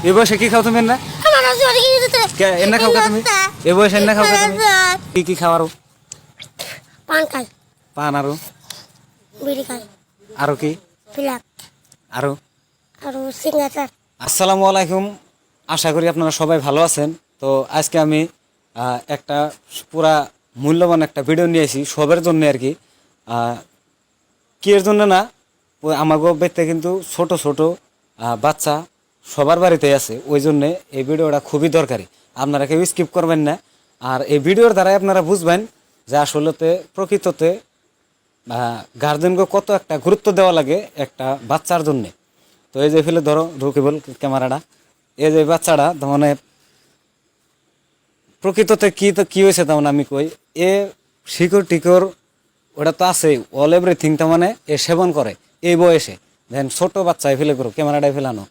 এই বয়সে কি খাও তুমি না এনে খাও তুমি এই বয়সে এনে খাও তুমি কি কি খাও আরো পান খাই পান আরো বিড়ি খাই আরো কি পিলাক আরো আর সিঙ্গাচার। আসসালামু আলাইকুম, আশা করি আপনারা সবাই ভালো আছেন। তো আজকে আমি একটা পুরা মূল্যবান একটা ভিডিও নিয়েছি সবার জন্য আর কি। কি এর জন্য না, আমার বাড়িতে কিন্তু ছোট ছোট বাচ্চা সবার বাড়িতেই আছে, ওই জন্যে এই ভিডিওটা খুবই দরকারি। আপনারা কেউ স্কিপ করবেন না। আর এই ভিডিওর দ্বারাই আপনারা বুঝবেন যে আসলেতে প্রকৃততে গার্জেনকে কত একটা গুরুত্ব দেওয়া লাগে একটা বাচ্চার জন্যে। তো এই যে ফেলে ধরো রকিবুল ক্যামেরাটা, এই যে বাচ্চাটা তার মানে প্রকৃততে কি হয়েছে তেমন আমি কই, এ শিকড় টিকর ওটা তো আছে, অল এভরিথিং তার মানে এ সেবন করে এই বয়সে। দেন ছোট বাচ্চায় ফেলে করো, ক্যামেরাটায় ফেলানো